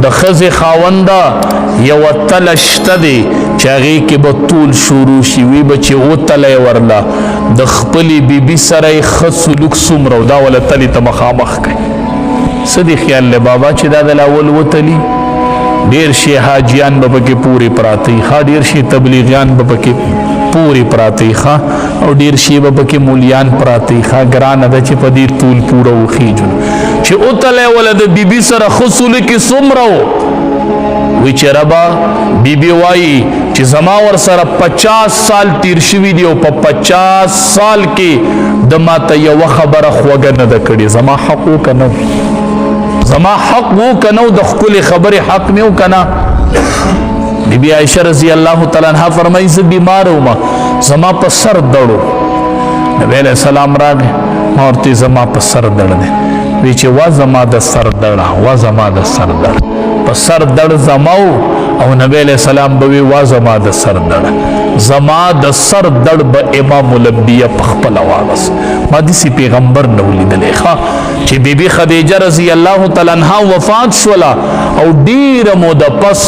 د ښځې خاونده یوه تله شته دی چې هغې کې به طول شروع شي وي به چې وتلی ورله د خپلې بیبي سره یې ښه سلوک څومره و دا وله تلې ته مخامخ کوي څه دې خیال دی بابا چې دا د لاول وتلي ډېر شي حاجیان به پکې پورې پراته وي ښه ډېر شي تبلیغیان به پکې پورې پراته وي ښه او ډېر شي به پکې مولیان پراته وي ښه ګرانه ده چې په دې طول پوره وخیږو چې وتلی وله د بیبي سره ښه سلوک یې څومره و وی چې ربا بیبي وایي چې زما ور سره 50 سال تیر شوي دي او په 50 سال کې د ماته یوه خبره خوږه نه ده کړې زما حق و که نه زما حق و که نه د ښکلې خبرې حق مې و که نه بیبي عایشه رضی الله تعالی عنها فرمایي زه بیماره ومه زما په سر دړو نبی علیه السلام راغی ما ورته زما په سر دړ دی وی چې وا زما د سر دړه وا زما د سر دړ په سر دړ زما او نبی علیه السلام به وی وا زما د سر دړ زما د سر دړ به امام الانبیاء په خپله واغس ما داسې پیغمبر نه ولیدلی ښه چې بیبي خدیجه رضی الله تعالی عنها وفات شوله او ډېره موده پس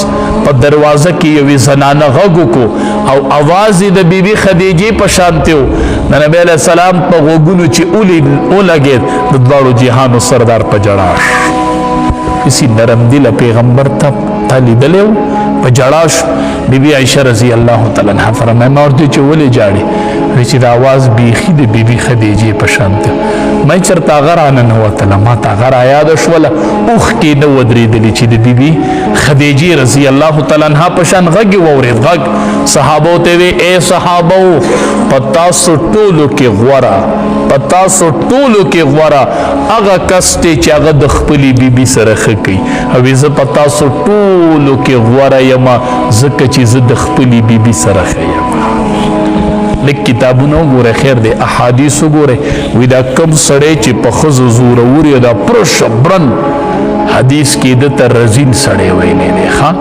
په دروازه کې یوې زنانه غږ وکړو او اواز یې د بیبي خدیجې په شانتې و د نبی علیه السلام په غوږونو چې ولګېد د دواړو جهانو سردار په جړا کسی نرم دل پیغمبر تا لیدلی و په جړا شو بیبي عایشه رضی الله تعالی عنها فرمایي ما ورته چې ولې جاړې وایي چې د اواز بیخي د بیبي خدیجې په شان دی ما چېرته هغه راننوتله ما ته هغه رایاده شوله اوښکې نه ودرېدلې چې د بیبي خدیجې رضی الله تعالی عنها په شان غږ یې واورېد غږ صحابو ته وی ای صحابو په تاسو ټولو کې غوره په تاسو ټولو کې غوره هغه کس دی چې هغه د خپلې بیبي سره ښه کوي او زه په تاسو ټولو کې غوره یم ځکه چې زه د خپلې بیبي سره ښه یم لږ کتابونه وګورئ خیر دی احادیث وګورئ وایي دا کم سړی چې په ښځو زورور یا دا پرش برن حدیث کې ده ته رزین سړی ویلی دی ښه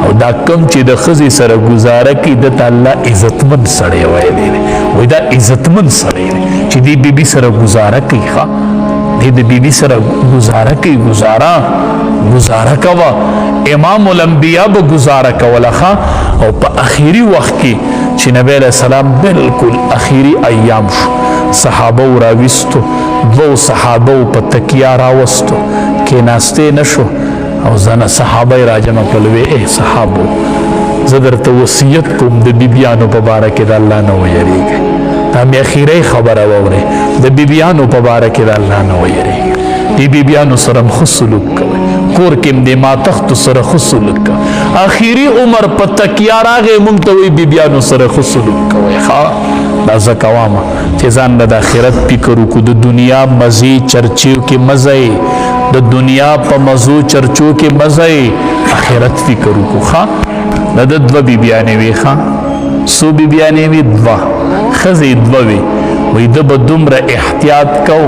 او دا کم چې د ښځې سره ګزاره کوي ده ته الله عزتمند سړی ویلی دی وایي دا عزتمند سړی دی چې دې بیبي سره ګزاره کوي ښه دې د بیبي سره ګزاره کوي ګزاره کوه امام الانبیاء به ګزاره کوله ښه او په اخري وخت کې چې نبی علیه السلام بالکل اخري ایام شو صحابه و راویستو دو صحابه په تکیه راوستو کېناستی نه شو او زنه صحابه یې راجمع کړل وی ای صحابو زه درته وصیت کوم د بیبیانو په باره کې د الله نه ویریږئ دا مې اخري خبره واورئ د بیبیانو په باره کې د الله نه ویریږئ د بیبیانو سره ښه سلوک کوئ کور کې د ماتختو سره ښه سلوک کوئ اخري عمر په تکیه راغی موږ ته وایي بیبیانو سره ښه سلوک کوئ ښه دا زه کومه چې ځان له د آخرت فکر وکړو د دنیا مزې چرچیو کې مزه د دنیا په مزو چرچو کې مزه آخرت فکر وکړو ښه د ده دوه بیبیانې وې ښه څو بیبیانې وې دوه ښځې دوه وې وایي ده به دومره احتیاط کو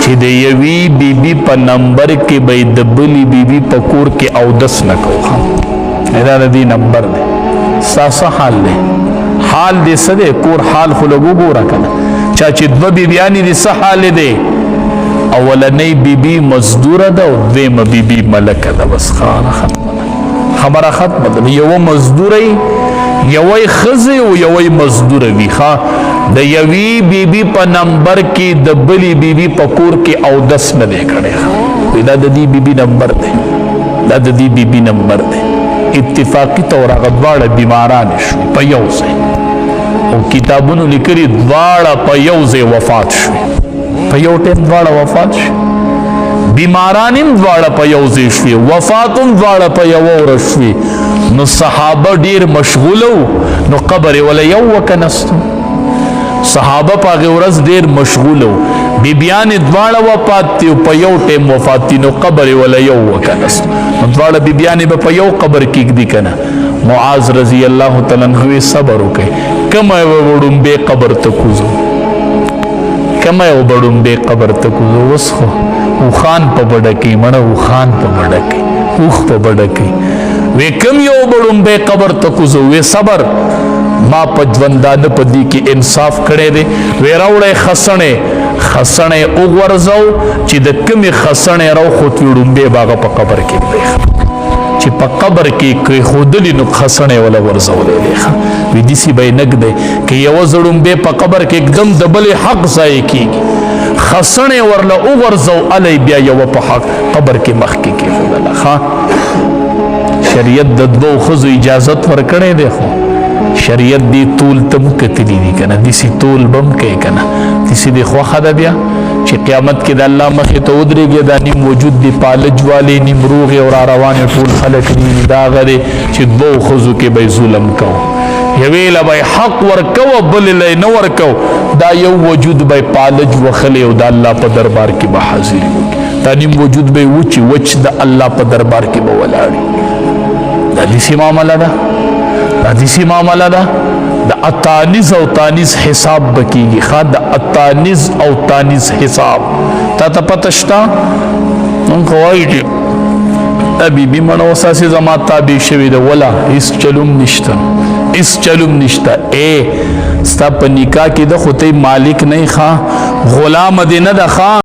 چې د یوې بیبي په نمبر کې به د بلې بیبي په کور کې اودس نه کو دا د دې نمبر دی ستا څه حال دی حال دې څه دی کور حال خو لږ وګوره که نه چا چې دوه بیبیانې دي څه حال دی اولنۍ بیبي مزدوره ده او دویمه بیبي ملکه ده بس خبره ختمه ده یوه مزدوره یوه ښځې او یوه مزدوره وي ښه د یوې بیبي په نمبر کې د بلې بیبي په کور کې اودس نه دی کړی دا د دې بیبي نمبر دی دا د دې بیبي نمبر دی اتفاقي طور هغه دواړه بیمارانې شوې په یو ځای او کتابونو لیکلي دواړه په یو ځای وفات شوې په یو ټیم دواړه وفات شوې بیماران هم دواړه په یو ځای شوې وفات هم دواړه په یوه ورځ شوې نو صحابه ډېر مشغوله وو نو قبر یې وله یو وکنستو صحابه په هغې ورځ ډېر مشغوله وو بیبیانې دواړه وفات دي په یو ټیم وفات دي نو قبر یې وله یو وکنستو نو دواړه بیبیانې به په یو قبر کېږدي که نه معاذ رضی الله تعالی عنه صبر وکړئ کومه یوه وړومبې قبر ته کوزو کومه یوه وړومبې قبر ته کوزو اوس خو اوښان په بډه کوي مړه اوښان په بډه کوي اوښ په بډه کوي وی کوم یو وړومبې قبر ته کوزو وی صبر ما په ژوندانه په دې کې انصاف کړی دی وی راوړی خسنې وغورځو چې د کومې خسنې راوخوت وي وړومبې به هغه په قبر کې پرېښه چې په قبر کې خودلی نو خسنې ولا ورزولې ښه وی دسی به نګ دی کې یو زړم به په قبر کې एकदम د بل حق ځای کیږي خسنې ورله او ورزو علی بیا یو په حق قبر کې مخ کې خدای ښه شریعت د دوه خزو اجازت ورکړې دی خو شریعت دی طول تم کتلی دی کنه دسی طول بم کې کنه دسی دی خو خدا بیا چې قیامت کې د الله مخې ته ودرېږي دا نیم وجود دی پالج والی نیم روغ او را روان ټول خلک دي دا غره چې دوه خزو کې به ظلم کو یوې له به حق ورکو بل له نه ورکو دا یو وجود به پالج وخلی او د الله په دربار کې به حاضر وي دا نیم وجود به وچ د الله په دربار کې به ولاړ دا دسی معامله ده حدیثی معاملہ دا اتانیز او تانیز حساب بکیگی خواہ دا اتانیز او تانیز حساب تا تا پتشتا ان خواهی جی ابی بی منو اساسی زمان تابع شوی دا ولا اس چلوم نشتا اے ستا پا نکاح کی دا خودی مالک نہیں خواہ غلام دی نه دا خواہ